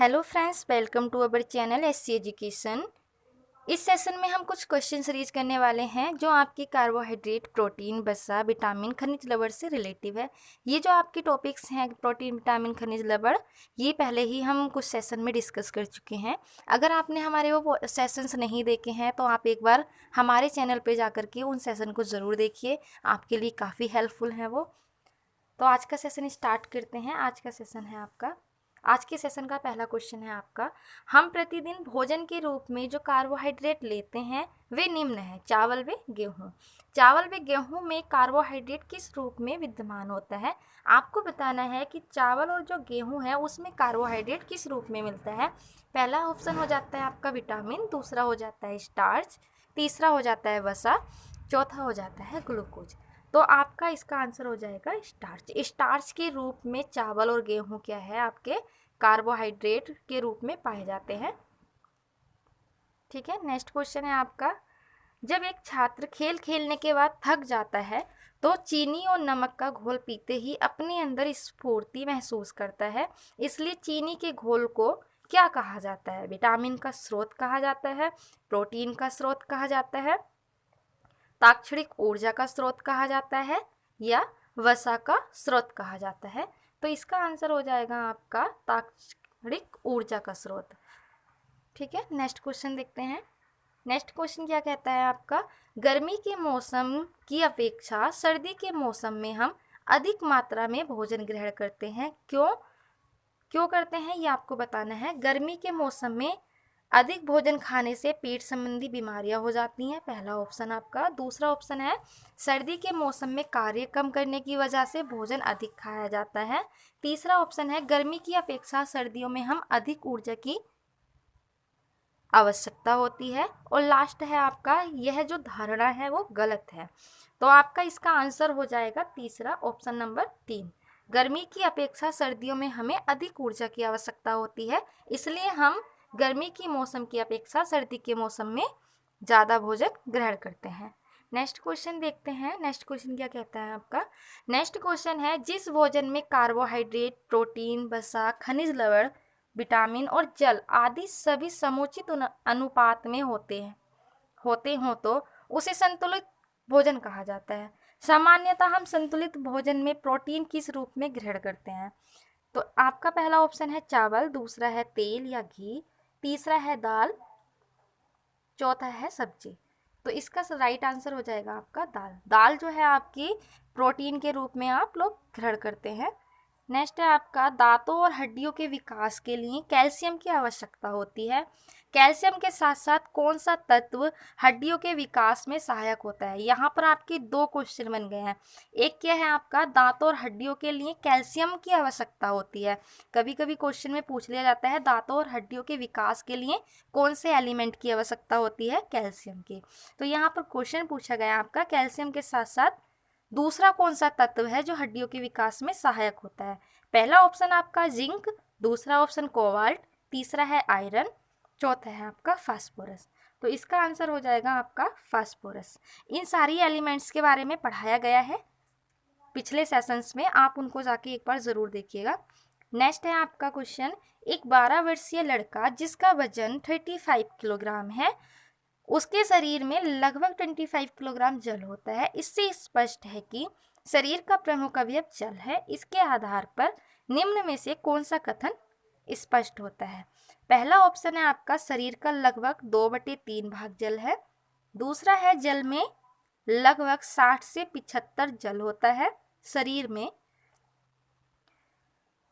Hello friends, welcome to our channel SC education. इस session में हम कुछ क्वेश्चन सीरीज करने वाले हैं जो आपकी कार्बोहाइड्रेट, प्रोटीन, वसा, विटामिन, खनिज लवण से रिलेटिव है। ये जो आपके टॉपिक्स हैं प्रोटीन, विटामिन, खनिज लवण, ये पहले ही हम कुछ सेशन में डिस्कस कर चुके हैं। अगर आपने हमारे वो सेशंस नहीं देखे हैं तो आप एक बार हमारे चैनल पर जा कर के उन सेशन को ज़रूर देखिए, आपके लिए काफ़ी हेल्पफुल हैं वो। तो आज का सेशन स्टार्ट करते हैं। आज का सेशन है आपका, आज के सेशन का पहला क्वेश्चन है आपका, हम प्रतिदिन भोजन के रूप में जो कार्बोहाइड्रेट लेते हैं वे निम्न है। चावल व गेहूँ। चावल व गेहूँ में कार्बोहाइड्रेट किस रूप में विद्यमान होता है? आपको बताना है कि चावल और जो गेहूँ है उसमें कार्बोहाइड्रेट किस रूप में मिलता है। पहला ऑप्शन हो जाता है आपका विटामिन, दूसरा हो जाता है स्टार्च, तीसरा हो जाता है वसा, चौथा हो जाता है ग्लूकोज। तो आपका इसका आंसर हो जाएगा स्टार्च। स्टार्च के रूप में चावल और गेहूं क्या है, आपके कार्बोहाइड्रेट के रूप में पाए जाते हैं। ठीक है, नेक्स्ट क्वेश्चन है आपका, जब एक छात्र खेल खेलने के बाद थक जाता है तो चीनी और नमक का घोल पीते ही अपने अंदर स्फूर्ति महसूस करता है, इसलिए चीनी के घोल को क्या कहा जाता है? विटामिन का स्रोत कहा जाता है, प्रोटीन का स्रोत कहा जाता है, ताक्षणिक ऊर्जा का स्रोत कहा जाता है, या वसा का स्रोत कहा जाता है? तो इसका आंसर हो जाएगा आपका ताक्षणिक ऊर्जा का स्रोत। ठीक है, नेक्स्ट क्वेश्चन देखते हैं। नेक्स्ट क्वेश्चन क्या कहता है आपका, गर्मी के मौसम की अपेक्षा सर्दी के मौसम में हम अधिक मात्रा में भोजन ग्रहण करते हैं। क्यों करते हैं ये आपको बताना है। गर्मी के मौसम में अधिक भोजन खाने से पेट संबंधी बीमारियां हो जाती हैं, पहला ऑप्शन आपका। दूसरा ऑप्शन है सर्दी के मौसम में कार्य कम करने की वजह से भोजन अधिक खाया जाता है। तीसरा ऑप्शन है गर्मी की अपेक्षा सर्दियों में हम अधिक ऊर्जा की आवश्यकता होती है। और लास्ट है आपका, यह जो धारणा है वो गलत है। तो आपका इसका आंसर हो जाएगा तीसरा, ऑप्शन नंबर 3। गर्मी की अपेक्षा सर्दियों में हमें अधिक ऊर्जा की आवश्यकता होती है, इसलिए हम गर्मी की मौसम की अपेक्षा सर्दी के मौसम में ज़्यादा भोजन ग्रहण करते हैं। नेक्स्ट क्वेश्चन देखते हैं। नेक्स्ट क्वेश्चन क्या कहता है आपका, नेक्स्ट क्वेश्चन है, जिस भोजन में कार्बोहाइड्रेट, प्रोटीन, वसा, खनिज लवण, विटामिन और जल आदि सभी समुचित अनुपात में होते हों तो उसे संतुलित भोजन कहा जाता है। सामान्यतः हम संतुलित भोजन में प्रोटीन किस रूप में ग्रहण करते हैं? तो आपका पहला ऑप्शन है चावल, दूसरा है तेल या घी, तीसरा है दाल, चौथा है सब्जी। तो इसका राइट आंसर हो जाएगा आपका दाल। दाल जो है आपकी प्रोटीन के रूप में आप लोग ग्रहण करते हैं। नेक्स्ट है आपका, दांतों और हड्डियों के विकास के लिए कैल्शियम की आवश्यकता होती है। कैल्शियम के साथ साथ कौन सा तत्व हड्डियों के विकास में सहायक होता है? यहाँ पर आपके दो क्वेश्चन बन गए हैं। एक क्या है आपका, दांतों और हड्डियों के लिए कैल्शियम की आवश्यकता होती है। कभी कभी क्वेश्चन में पूछ लिया जाता है दांतों और हड्डियों के विकास के लिए कौन से एलिमेंट की आवश्यकता होती है? कैल्शियम की। तो यहाँ पर क्वेश्चन पूछा गया आपका, कैल्शियम के साथ साथ दूसरा कौन सा तत्व है जो हड्डियों के विकास में सहायक होता है? पहला ऑप्शन आपका जिंक, दूसरा ऑप्शन कोबाल्ट, तीसरा है आयरन, चौथा है आपका फास्फोरस। तो इसका आंसर हो जाएगा आपका फास्फोरस। इन सारी एलिमेंट्स के बारे में पढ़ाया गया है पिछले सेशंस में, आप उनको जाके एक बार ज़रूर देखिएगा। नेक्स्ट है आपका क्वेश्चन, एक 12 वर्षीय लड़का जिसका वजन 35 किलोग्राम है, उसके शरीर में लगभग 25 किलोग्राम जल होता है। इससे स्पष्ट है कि शरीर का प्रमुख अवयव जल है। इसके आधार पर निम्न में से कौन सा कथन स्पष्ट होता है? पहला ऑप्शन है आपका, शरीर का लगभग 2/3 भाग जल है। दूसरा है जल में लगभग 60 से 75 जल होता है शरीर में।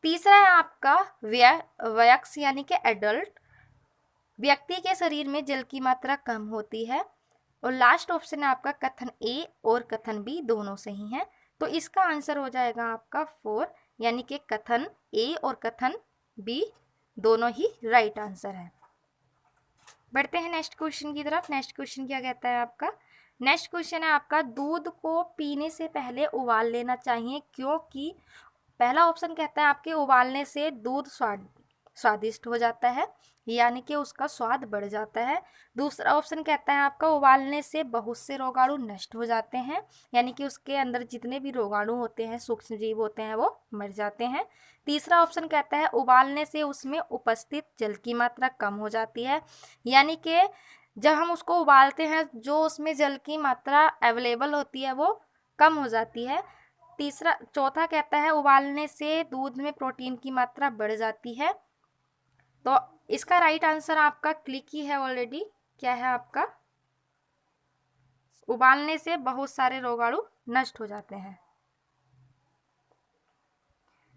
तीसरा है आपका वयस्क यानी कि एडल्ट व्यक्ति के शरीर में जल की मात्रा कम होती है। और लास्ट ऑप्शन है आपका, कथन ए और कथन बी दोनों सही हैं। तो इसका आंसर हो जाएगा आपका 4, यानी कि कथन ए और कथन बी दोनों ही राइट आंसर है। बढ़ते हैं नेक्स्ट क्वेश्चन की तरफ। नेक्स्ट क्वेश्चन क्या कहता है आपका, नेक्स्ट क्वेश्चन है आपका, दूध को पीने से पहले उबाल लेना चाहिए क्योंकि पहला ऑप्शन कहता है आपके उबालने से दूध स्वादिष्ट हो जाता है, यानी कि उसका स्वाद बढ़ जाता है। दूसरा ऑप्शन कहता है आपका उबालने से बहुत से रोगाणु नष्ट हो जाते हैं, यानी कि उसके अंदर जितने भी रोगाणु होते हैं, सूक्ष्म जीव होते हैं, वो मर जाते हैं। तीसरा ऑप्शन कहता है उबालने से उसमें उपस्थित जल की मात्रा कम हो जाती है, यानी कि जब हम उसको उबालते हैं जो उसमें जल की मात्रा अवेलेबल होती है वो कम हो जाती है। चौथा कहता है उबालने से दूध में प्रोटीन की मात्रा बढ़ जाती है। तो इसका राइट आंसर आपका क्लिक ही है ऑलरेडी, क्या है आपका, उबालने से बहुत सारे रोगाणु नष्ट हो जाते हैं।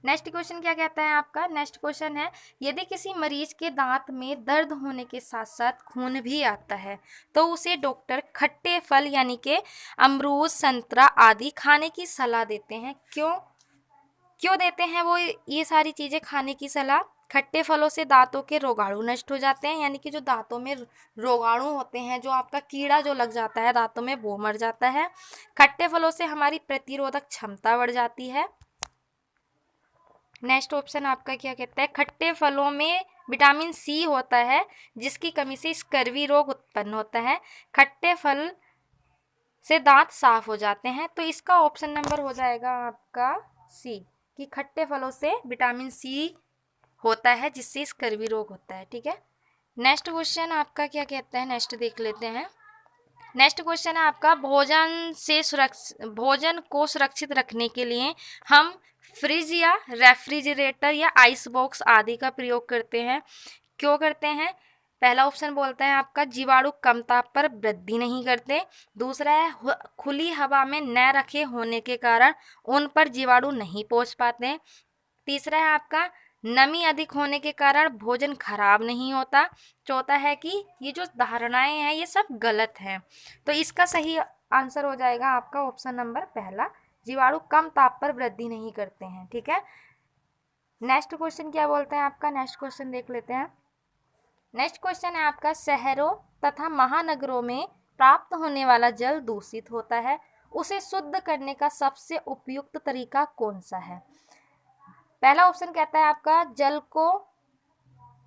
नेक्स्ट क्वेश्चन क्या कहता है आपका, नेक्स्ट क्वेश्चन है यदि किसी मरीज के दांत में दर्द होने के साथ साथ खून भी आता है तो उसे डॉक्टर खट्टे फल यानी कि अमरूद, संतरा आदि खाने की सलाह देते हैं। क्यों देते हैं वो ये सारी चीज़ें खाने की सलाह? खट्टे फलों से दांतों के रोगाणु नष्ट हो जाते हैं, यानी कि जो दांतों में रोगाणु होते हैं, जो आपका कीड़ा जो लग जाता है दांतों में, वो मर जाता है। खट्टे फलों से हमारी प्रतिरोधक क्षमता बढ़ जाती है। नेक्स्ट ऑप्शन आपका क्या कहता है, खट्टे फलों में विटामिन सी होता है जिसकी कमी से स्कर्वी रोग उत्पन्न होता है। खट्टे फल से दांत साफ हो जाते हैं। तो इसका ऑप्शन नंबर हो जाएगा आपका सी, कि खट्टे फलों से विटामिन सी होता है जिससे स्कर्वी रोग होता है। ठीक है, नेक्स्ट क्वेश्चन आपका क्या कहता है, नेक्स्ट देख लेते हैं। नेक्स्ट क्वेश्चन है आपका भोजन को सुरक्षित रखने के लिए हम फ्रिज या रेफ्रिजरेटर या आइस बॉक्स आदि का प्रयोग करते हैं। क्यों करते हैं? पहला ऑप्शन बोलता है आपका जीवाणु कम ताप पर वृद्धि नहीं करते। दूसरा है खुली हवा में न रखे होने के कारण उन पर जीवाणु नहीं पहुंच पाते। तीसरा है आपका नमी अधिक होने के कारण भोजन खराब नहीं होता। चौथा है कि ये जो धारणाएं हैं ये सब गलत हैं। तो इसका सही आंसर हो जाएगा आपका ऑप्शन नंबर पहला, जीवाणु कम ताप पर वृद्धि नहीं करते हैं। ठीक है, नेक्स्ट क्वेश्चन क्या बोलते हैं आपका, नेक्स्ट क्वेश्चन देख लेते हैं। नेक्स्ट क्वेश्चन है आपका शहरों तथा महानगरों में प्राप्त होने वाला जल दूषित होता है, उसे शुद्ध करने का सबसे उपयुक्त तरीका कौन सा है? पहला ऑप्शन कहता है आपका जल को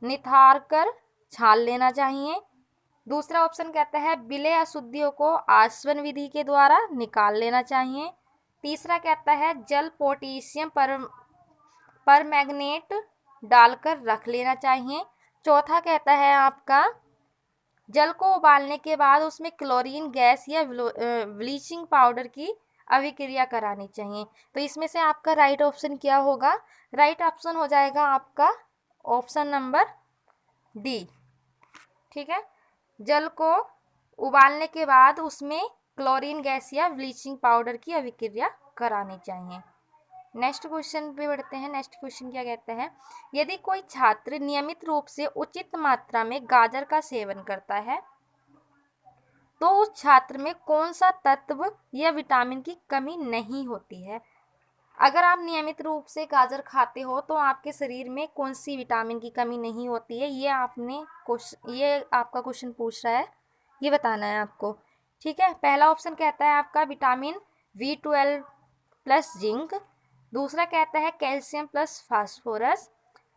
निथार कर छान लेना चाहिए। दूसरा ऑप्शन कहता है विलेय अशुद्धियों को आसवन विधि के द्वारा निकाल लेना चाहिए। तीसरा कहता है जल पोटेशियम परमैंगनेट डालकर रख लेना चाहिए। चौथा कहता है आपका जल को उबालने के बाद उसमें क्लोरीन गैस या ब्लीचिंग पाउडर की अभिक्रिया करानी चाहिए। तो इसमें से आपका राइट ऑप्शन क्या होगा? राइट ऑप्शन हो जाएगा आपका ऑप्शन नंबर डी। ठीक है, जल को उबालने के बाद उसमें क्लोरीन गैस या ब्लीचिंग पाउडर की अभिक्रिया करानी चाहिए। नेक्स्ट क्वेश्चन पे बढ़ते हैं। नेक्स्ट क्वेश्चन क्या कहते हैं, यदि कोई छात्र नियमित रूप से उचित मात्रा में गाजर का सेवन करता है तो उस छात्र में कौन सा तत्व या विटामिन की कमी नहीं होती है? अगर आप नियमित रूप से गाजर खाते हो तो आपके शरीर में कौन सी विटामिन की कमी नहीं होती है, ये आपका क्वेश्चन पूछ रहा है, ये बताना है आपको। ठीक है, पहला ऑप्शन कहता है आपका विटामिन B12 प्लस जिंक। दूसरा कहता है कैल्शियम प्लस फास्फोरस।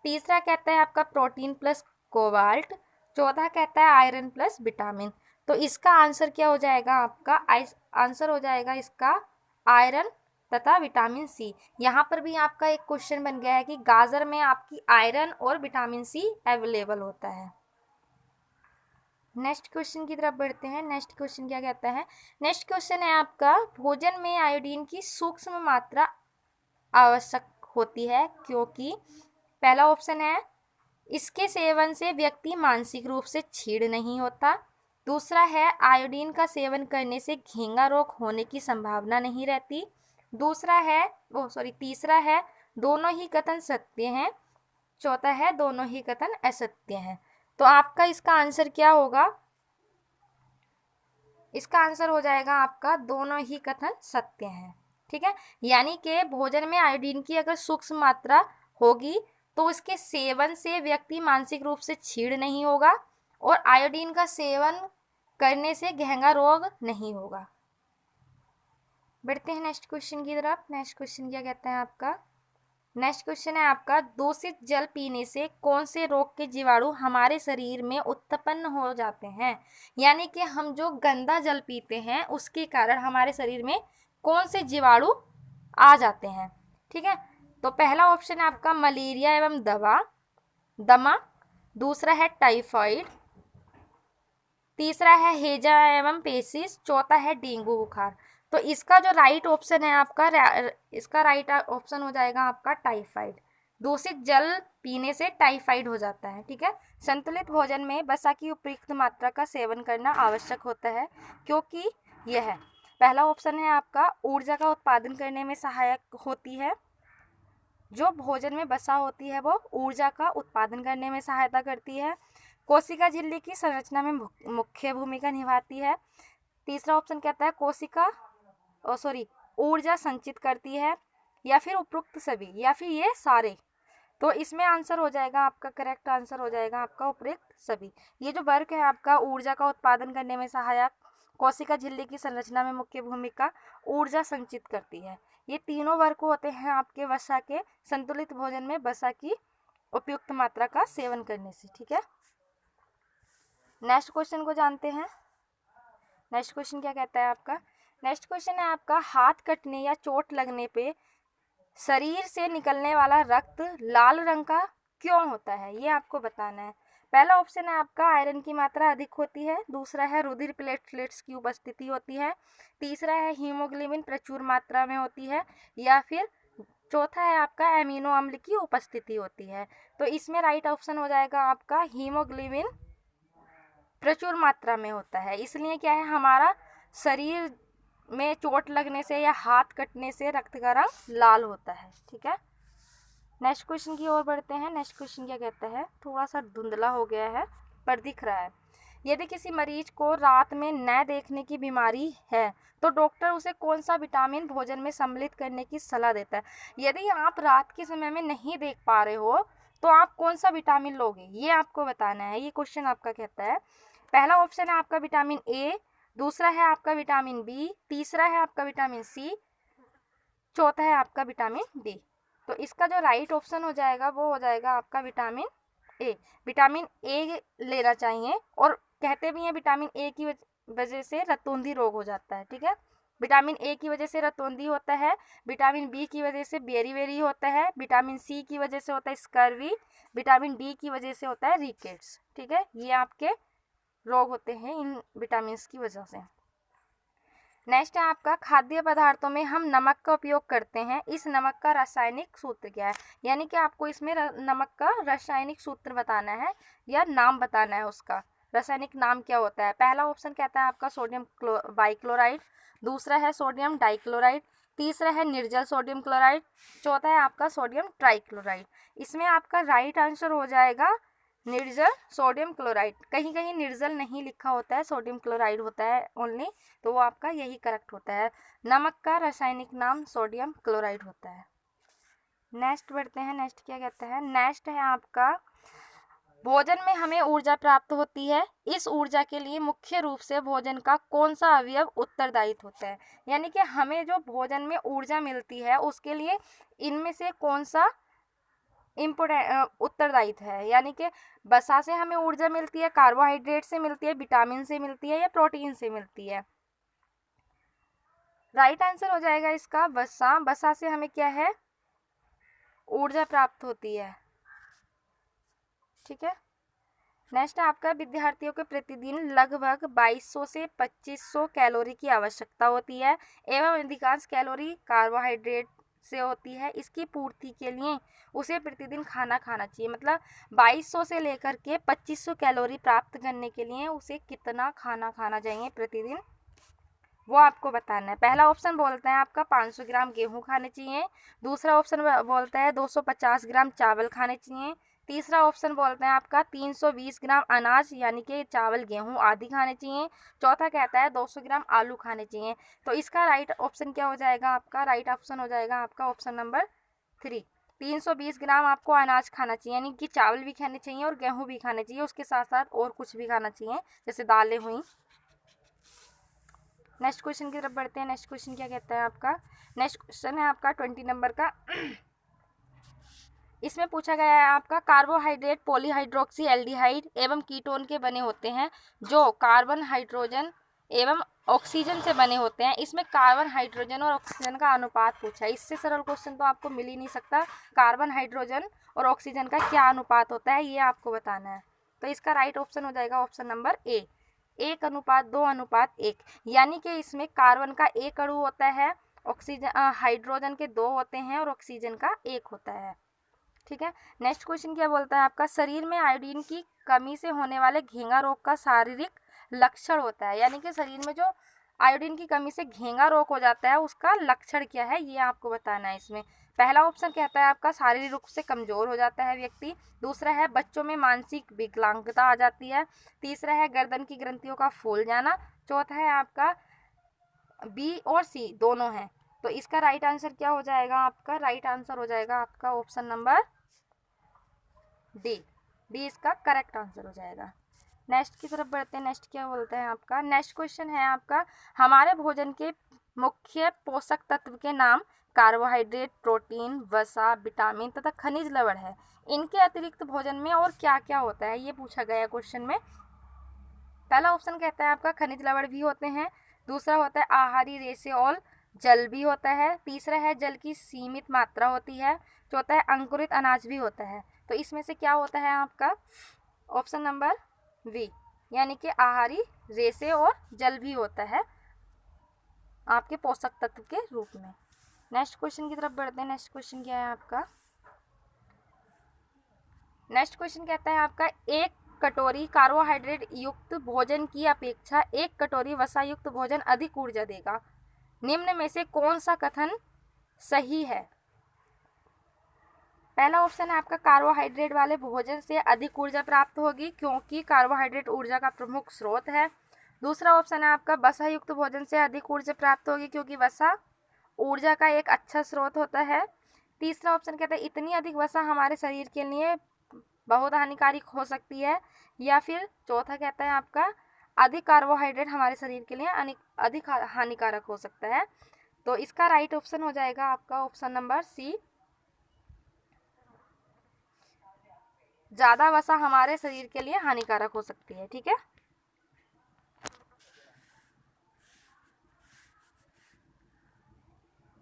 तीसरा कहता है आपका प्रोटीन प्लस कोबाल्ट। चौथा कहता है आयरन प्लस विटामिन। तो इसका आंसर क्या हो जाएगा आपका? आंसर हो जाएगा इसका आयरन तथा विटामिन सी। यहाँ पर भी आपका एक क्वेश्चन बन गया है कि गाजर में आपकी आयरन और विटामिन सी अवेलेबल होता है। नेक्स्ट क्वेश्चन की तरफ बढ़ते हैं। नेक्स्ट क्वेश्चन क्या कहता है, नेक्स्ट क्वेश्चन है आपका भोजन में आयोडीन की सूक्ष्म मात्रा आवश्यक होती है क्योंकि पहला ऑप्शन है इसके सेवन से व्यक्ति मानसिक रूप से छीड़ नहीं होता। दूसरा है आयोडीन का सेवन करने से घेंगा रोग होने की संभावना नहीं रहती। तीसरा है दोनों ही कथन सत्य हैं। चौथा है दोनों ही कथन असत्य हैं। तो आपका इसका आंसर क्या होगा? इसका आंसर हो जाएगा आपका दोनों ही कथन सत्य हैं। ठीक है, यानी कि भोजन में आयोडीन की अगर सूक्ष्म मात्रा होगी तो इसके सेवन से व्यक्ति मानसिक रूप से छीड़ नहीं होगा और आयोडीन का सेवन करने से घेंगा रोग नहीं होगा। बढ़ते हैं नेक्स्ट क्वेश्चन की तरफ। नेक्स्ट क्वेश्चन क्या कहता है आपका, नेक्स्ट क्वेश्चन है आपका, दूषित जल पीने से कौन से रोग के जीवाणु हमारे शरीर में उत्पन्न हो जाते हैं। यानी कि हम जो गंदा जल पीते हैं उसके कारण हमारे शरीर में कौन से जीवाणु आ जाते हैं। ठीक है, तो पहला ऑप्शन है आपका मलेरिया एवं दमा, दूसरा है टाइफाइड, तीसरा है हेजा एवं पेसिस, चौथा है डेंगू बुखार। तो इसका जो राइट ऑप्शन है आपका, इसका राइट ऑप्शन हो जाएगा आपका टाइफाइड। दूषित जल पीने से टाइफाइड हो जाता है। ठीक है, संतुलित भोजन में वसा की उपयुक्त मात्रा का सेवन करना आवश्यक होता है, क्योंकि यह पहला ऑप्शन है आपका ऊर्जा का उत्पादन करने में सहायक होती है। जो भोजन में वसा होती है वो ऊर्जा का उत्पादन करने में सहायता करती है। कोशिका झिल्ली की संरचना में मुख्य भूमिका निभाती है। तीसरा ऑप्शन कहता है ऊर्जा संचित करती है, या फिर उपरोक्त सभी, या फिर ये सारे। तो इसमें आंसर हो जाएगा आपका, करेक्ट आंसर हो जाएगा आपका उपरोक्त सभी। ये जो वर्ग है आपका, ऊर्जा का उत्पादन करने में सहायक, कोशिका झिल्ली की संरचना में मुख्य भूमिका, ऊर्जा संचित करती है, ये तीनों वर्ग होते हैं आपके वसा के। संतुलित भोजन में वसा की उपयुक्त मात्रा का सेवन करने से। ठीक है, नेक्स्ट क्वेश्चन को जानते हैं। नेक्स्ट क्वेश्चन क्या कहता है आपका, नेक्स्ट क्वेश्चन है आपका, हाथ कटने या चोट लगने पे शरीर से निकलने वाला रक्त लाल रंग का क्यों होता है, ये आपको बताना है। पहला ऑप्शन है आपका आयरन की मात्रा अधिक होती है, दूसरा है रुधिर प्लेटलेट्स की उपस्थिति होती है, तीसरा है हीमोग्लोबिन प्रचुर मात्रा में होती है, या फिर चौथा है आपका एमिनो अम्ल की उपस्थिति होती है। तो इसमें राइट ऑप्शन हो जाएगा आपका हीमोग्लोबिन प्रचुर मात्रा में होता है। इसलिए क्या है, हमारा शरीर में चोट लगने से या हाथ कटने से रक्त का रंग लाल होता है। ठीक है, नेक्स्ट क्वेश्चन की ओर बढ़ते हैं। नेक्स्ट क्वेश्चन क्या कहता है, थोड़ा सा धुंधला हो गया है पर दिख रहा है। यदि किसी मरीज को रात में न देखने की बीमारी है तो डॉक्टर उसे कौन सा विटामिन भोजन में सम्मिलित करने की सलाह देता है। यदि आप रात के समय में नहीं देख पा रहे हो तो आप कौन सा विटामिन लोगे, ये आपको बताना है। ये क्वेश्चन आपका कहता है, पहला ऑप्शन है आपका विटामिन ए, दूसरा है आपका विटामिन बी, तीसरा है आपका विटामिन सी, चौथा है आपका विटामिन डी। तो इसका जो राइट ऑप्शन हो जाएगा वो हो जाएगा आपका विटामिन ए। विटामिन ए लेना चाहिए, और कहते भी हैं विटामिन ए की वजह से रतौंधी रोग हो जाता है। ठीक है, विटामिन ए की वजह से रतौंधी होता है, विटामिन बी की वजह से बेरी होता है, विटामिन सी की वजह से होता है स्कर्वी, विटामिन डी की वजह से होता है रिकेट्स। ठीक है, ये आपके रोग होते हैं इन विटामिन की वजह से। नेक्स्ट है आपका, खाद्य पदार्थों में हम नमक का उपयोग करते हैं, इस नमक का रासायनिक सूत्र क्या है। यानी कि आपको इसमें नमक का रासायनिक सूत्र बताना है या नाम बताना है, उसका रासायनिक नाम क्या होता है। पहला ऑप्शन कहता है आपका सोडियम बाइक्लोराइड, दूसरा है सोडियम डाइक्लोराइड, तीसरा है निर्जल सोडियम क्लोराइड, चौथा है आपका सोडियम ट्राइक्लोराइड। इसमें आपका राइट आंसर हो जाएगा निर्जल सोडियम क्लोराइड। कहीं कहीं निर्जल नहीं लिखा होता है, सोडियम क्लोराइड होता है ओनली, तो वो आपका यही करेक्ट होता है। नमक का रासायनिक नाम सोडियम क्लोराइड होता है। नेक्स्ट बढ़ते हैं। नेक्स्ट क्या कहता है, नेक्स्ट है आपका, भोजन में हमें ऊर्जा प्राप्त होती है, इस ऊर्जा के लिए मुख्य रूप से भोजन का कौन सा अवयव उत्तरदायित्व होता है। यानी कि हमें जो भोजन में ऊर्जा मिलती है उसके लिए इनमें से कौन सा उत्तरदायित्व है। यानी कि वसा से हमें ऊर्जा मिलती है, कार्बोहाइड्रेट से मिलती है, विटामिन से मिलती है, या प्रोटीन से मिलती है। राइट आंसर हो जाएगा इसका वसा। वसा से हमें क्या है, ऊर्जा प्राप्त होती है। ठीक है, नेक्स्ट आपका, विद्यार्थियों के प्रतिदिन लगभग 2200 से 2500 कैलोरी की आवश्यकता होती है, एवं अधिकांश कैलोरी कार्बोहाइड्रेट से होती है। इसकी पूर्ति के लिए उसे प्रतिदिन खाना खाना चाहिए। मतलब 2200 से लेकर के 2500 कैलोरी प्राप्त करने के लिए उसे कितना खाना खाना चाहिए प्रतिदिन, वो आपको बताना है। पहला ऑप्शन बोलता है आपका 500 ग्राम गेहूं खाने चाहिए, दूसरा ऑप्शन बोलता है 250 ग्राम चावल खाने चाहिए, तीसरा ऑप्शन बोलते हैं आपका 320 ग्राम अनाज यानी कि चावल गेहूं आदि खाने चाहिए, चौथा कहता है 200 ग्राम आलू खाने चाहिए। तो इसका राइट ऑप्शन क्या हो जाएगा आपका, राइट ऑप्शन हो जाएगा आपका ऑप्शन नंबर 3। 320 ग्राम आपको अनाज खाना चाहिए, यानी कि चावल भी खाने चाहिए और गेहूं भी खाने चाहिए, उसके साथ साथ और कुछ भी खाना चाहिए जैसे दालें हुई। नेक्स्ट क्वेश्चन की तरफ बढ़ते हैं। नेक्स्ट क्वेश्चन क्या कहता है आपका, नेक्स्ट क्वेश्चन है आपका 20 नंबर का। इसमें पूछा गया है आपका कार्बोहाइड्रेट पॉलीहाइड्रोक्सी एल्डिहाइड एवं कीटोन के बने होते हैं जो कार्बन हाइड्रोजन एवं ऑक्सीजन से बने होते हैं। इसमें कार्बन हाइड्रोजन और ऑक्सीजन का अनुपात पूछा है। इससे सरल क्वेश्चन तो आपको मिल ही नहीं सकता। कार्बन हाइड्रोजन और ऑक्सीजन का क्या अनुपात होता है ये आपको बताना है। तो इसका राइट ऑप्शन हो जाएगा ऑप्शन नंबर ए, 1:2:1। यानी कि इसमें कार्बन का 1 अणु होता है, ऑक्सीजन हाइड्रोजन के 2 होते हैं और ऑक्सीजन का 1 होता है। ठीक है। नेक्स्ट क्वेश्चन क्या बोलता है आपका, शरीर में आयोडीन की कमी से होने वाले घेंगा रोग का शारीरिक लक्षण होता है। यानी कि शरीर में जो आयोडीन की कमी से घेंगा रोग हो जाता है उसका लक्षण क्या है ये आपको बताना है। इसमें पहला ऑप्शन कहता है आपका शारीरिक रूप से कमजोर हो जाता है व्यक्ति। दूसरा है बच्चों में मानसिक विकलांगता आ जाती है। तीसरा है गर्दन की ग्रंथियों का फूल जाना। चौथा है आपका बी और सी दोनों हैं। तो इसका राइट आंसर क्या हो जाएगा, आपका राइट आंसर हो जाएगा आपका ऑप्शन नंबर डी। डी इसका करेक्ट आंसर हो जाएगा। नेक्स्ट की तरफ बढ़ते हैं। नेक्स्ट क्या बोलते हैं आपका, नेक्स्ट क्वेश्चन है आपका, हमारे भोजन के मुख्य पोषक तत्व के नाम कार्बोहाइड्रेट, प्रोटीन, वसा, विटामिन तथा खनिज लवण है। इनके अतिरिक्त भोजन में और क्या क्या होता है ये पूछा गया है क्वेश्चन में। पहला ऑप्शन कहता है आपका खनिज लवण भी होते हैं। दूसरा होता है आहारी रेशे और जल भी होता है। तीसरा है जल की सीमित मात्रा होती है। चौथा है अंकुरित अनाज भी होता है। तो इसमें से क्या होता है आपका ऑप्शन नंबर वी, यानी कि आहारी रेशे और जल भी होता है आपके पोषक तत्व के रूप में। नेक्स्ट क्वेश्चन की तरफ बढ़ते हैं। नेक्स्ट क्वेश्चन क्या है आपका, नेक्स्ट क्वेश्चन कहता है आपका, एक कटोरी कार्बोहाइड्रेट युक्त भोजन की अपेक्षा एक कटोरी वसा युक्त भोजन अधिक ऊर्जा देगा। निम्न में से कौन सा कथन सही है। पहला ऑप्शन है आपका कार्बोहाइड्रेट वाले भोजन से अधिक ऊर्जा प्राप्त होगी क्योंकि कार्बोहाइड्रेट ऊर्जा का प्रमुख स्रोत है। दूसरा ऑप्शन है आपका वसा युक्त भोजन से अधिक ऊर्जा प्राप्त होगी क्योंकि वसा ऊर्जा का एक अच्छा स्रोत होता है। तीसरा ऑप्शन कहता है इतनी अधिक वसा हमारे शरीर के लिए बहुत हानिकारक हो सकती है। या फिर चौथा कहता है आपका अधिक कार्बोहाइड्रेट हमारे शरीर के लिए अधिक हानिकारक हो सकता है। तो इसका राइट ऑप्शन हो जाएगा आपका ऑप्शन नंबर सी, ज़्यादा वसा हमारे शरीर के लिए हानिकारक हो सकती है। ठीक है।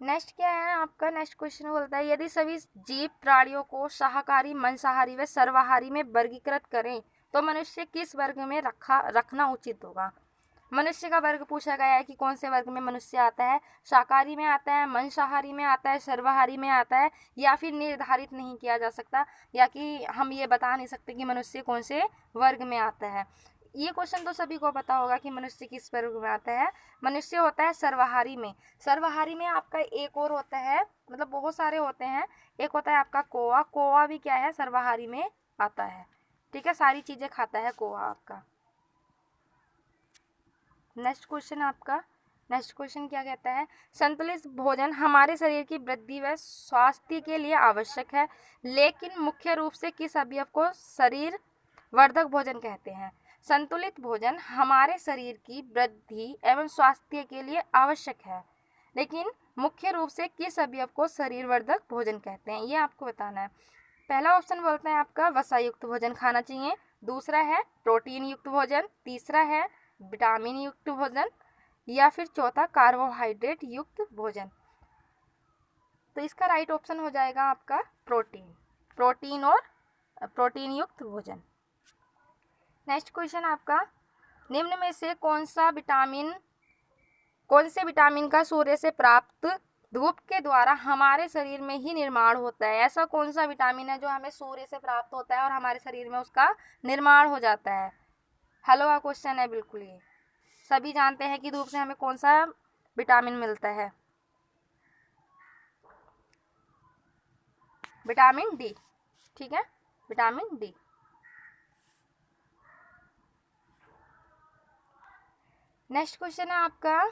नेक्स्ट क्या है आपका, नेक्स्ट क्वेश्चन बोलता है यदि सभी जीव प्राणियों को शाकाहारी, मांसाहारी व सर्वाहारी में वर्गीकृत करें तो मनुष्य किस वर्ग में रखना उचित होगा। मनुष्य का वर्ग पूछा गया है कि कौन से वर्ग में मनुष्य आता है, शाकाहारी में आता है, मांसाहारी में आता है, सर्वाहारी में आता है, या फिर निर्धारित नहीं किया जा सकता, या कि हम ये बता नहीं सकते कि मनुष्य कौन से वर्ग में आता है। ये क्वेश्चन तो सभी को पता होगा कि मनुष्य किस वर्ग में आता है। मनुष्य होता है सर्वाहारी में। सर्वाहारी में आपका एक और होता है, मतलब बहुत सारे होते हैं। एक होता है आपका कौवा, कौवा भी क्या है सर्वाहारी में आता है। ठीक है, सारी चीज़ें खाता है कौवा आपका। नेक्स्ट क्वेश्चन आपका, नेक्स्ट क्वेश्चन क्या कहता है, संतुलित भोजन हमारे शरीर की वृद्धि व स्वास्थ्य के लिए आवश्यक है लेकिन मुख्य रूप से किस अवयव को शरीर वर्धक भोजन कहते हैं। संतुलित भोजन हमारे शरीर की वृद्धि एवं स्वास्थ्य के लिए आवश्यक है लेकिन मुख्य रूप से किस अवयव को शरीर वर्धक भोजन कहते हैं ये आपको बताना है। पहला ऑप्शन बोलता है आपका वसा युक्त भोजन खाना चाहिए। दूसरा है प्रोटीन युक्त भोजन। तीसरा है विटामिन युक्त भोजन। या फिर चौथा कार्बोहाइड्रेट युक्त भोजन। तो इसका राइट ऑप्शन हो जाएगा आपका प्रोटीन, प्रोटीन और प्रोटीन युक्त भोजन। नेक्स्ट क्वेश्चन आपका, निम्न में से कौन से विटामिन का सूर्य से प्राप्त धूप के द्वारा हमारे शरीर में ही निर्माण होता है। ऐसा कौन सा विटामिन है जो हमें सूर्य से प्राप्त होता है और हमारे शरीर में उसका निर्माण हो जाता है। हलवा क्वेश्चन है बिल्कुल। ये सभी जानते हैं कि धूप से हमें कौन सा विटामिन मिलता है, विटामिन डी। ठीक है, विटामिन डी। नेक्स्ट क्वेश्चन है आपका,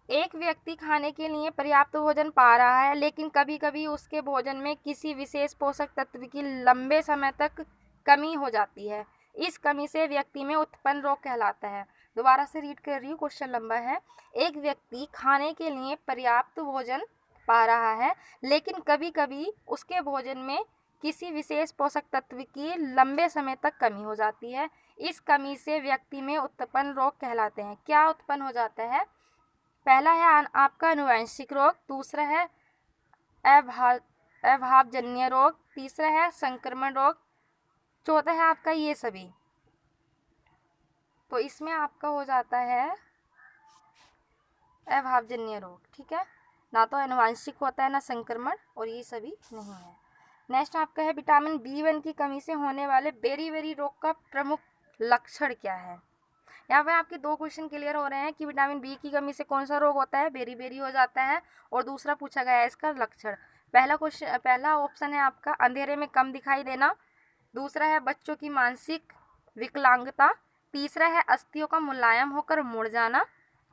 एक व्यक्ति खाने के लिए पर्याप्त भोजन पा रहा है लेकिन कभी कभी उसके भोजन में किसी विशेष पोषक तत्व की लंबे समय तक कमी हो जाती है। इस कमी से व्यक्ति में उत्पन्न रोग कहलाता है। दोबारा से रीड कर रही हूँ, क्वेश्चन लंबा है। एक व्यक्ति खाने के लिए पर्याप्त भोजन पा रहा है लेकिन कभी कभी उसके भोजन में किसी विशेष पोषक तत्व की लंबे समय तक कमी हो जाती है। इस कमी से व्यक्ति में उत्पन्न रोग कहलाते हैं। क्या उत्पन्न हो जाता है? पहला है आपका आनुवंशिक रोग, दूसरा है अभावजन्य रोग, तीसरा है संक्रमण रोग, चौथा है आपका ये सभी। तो इसमें आपका हो जाता है अभावजन्य रोग, ठीक है। ना तो आनुवंशिक होता है ना संक्रमण, और ये सभी नहीं है। नेक्स्ट आपका है विटामिन B1 की कमी से होने वाले बेरी रोग का प्रमुख लक्षण क्या है। यहाँ पे आपके दो क्वेश्चन क्लियर हो रहे हैं कि विटामिन बी की कमी से कौन सा रोग होता है, बेरी हो जाता है, और दूसरा पूछा गया है इसका लक्षण। पहला ऑप्शन है आपका अंधेरे में कम दिखाई देना, दूसरा है बच्चों की मानसिक विकलांगता, तीसरा है अस्थियों का मुलायम होकर मुड़ जाना,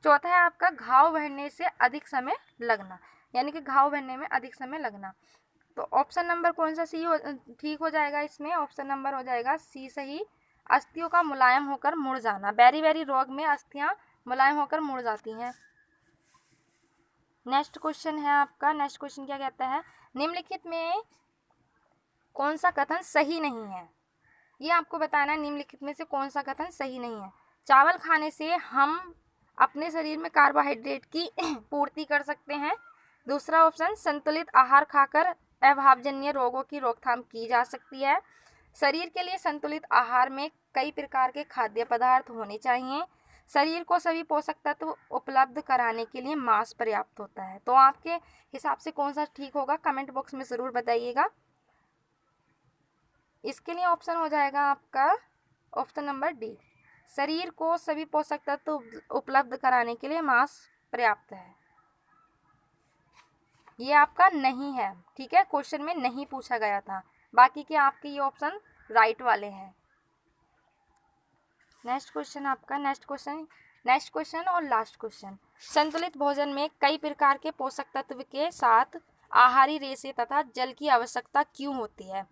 चौथा है आपका घाव भरने से अधिक समय लगना, यानी कि घाव भरने में अधिक समय लगना। तो ऑप्शन नंबर कौन सा ठीक हो जाएगा इसमें? ऑप्शन नंबर हो जाएगा सी सही, अस्थियों का मुलायम होकर मुड़ जाना। बेरी रोग में अस्थियां मुलायम होकर मुड़ जाती हैं। नेक्स्ट क्वेश्चन है आपका, नेक्स्ट क्वेश्चन क्या कहता है, निम्नलिखित में कौन सा कथन सही नहीं है? ये आपको बताना है निम्नलिखित में से कौन सा कथन सही नहीं है। चावल खाने से हम अपने शरीर में कार्बोहाइड्रेट की पूर्ति कर सकते हैं। दूसरा ऑप्शन, संतुलित आहार खाकर अभावजन्य रोगों की रोकथाम की जा सकती है। शरीर के लिए संतुलित आहार में कई प्रकार के खाद्य पदार्थ होने चाहिए। शरीर को सभी पोषक तत्व उपलब्ध कराने के लिए मांस पर्याप्त होता है। तो आपके हिसाब से कौन सा ठीक होगा, कमेंट बॉक्स में ज़रूर बताइएगा। इसके लिए ऑप्शन हो जाएगा आपका ऑप्शन नंबर डी, शरीर को सभी पोषक तत्व उपलब्ध कराने के लिए मांस पर्याप्त है। ये आपका नहीं है, ठीक है, क्वेश्चन में नहीं पूछा गया था। बाकी के आपके ये ऑप्शन राइट वाले हैं। नेक्स्ट क्वेश्चन आपका, नेक्स्ट क्वेश्चन और लास्ट क्वेश्चन, संतुलित भोजन में कई प्रकार के पोषक तत्व के साथ आहारी रेशे तथा जल की आवश्यकता क्यों होती है?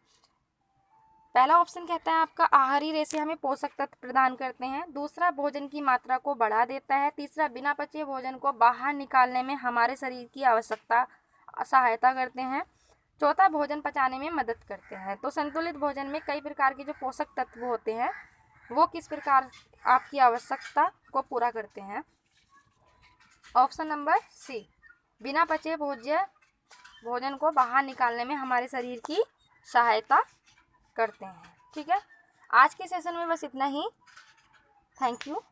पहला ऑप्शन कहता है आपका आहारी रेशे हमें पोषक तत्व प्रदान करते हैं, दूसरा भोजन की मात्रा को बढ़ा देता है, तीसरा बिना पचे भोजन को बाहर निकालने में हमारे शरीर की आवश्यकता सहायता करते हैं, चौथा भोजन पचाने में मदद करते हैं। तो संतुलित भोजन में कई प्रकार के जो पोषक तत्व होते हैं वो किस प्रकार आपकी आवश्यकता को पूरा करते हैं? ऑप्शन नंबर सी, बिना पचे भोजन को बाहर निकालने में हमारे शरीर की सहायता करते हैं। ठीक है, आज के सेशन में बस इतना ही। Thank you.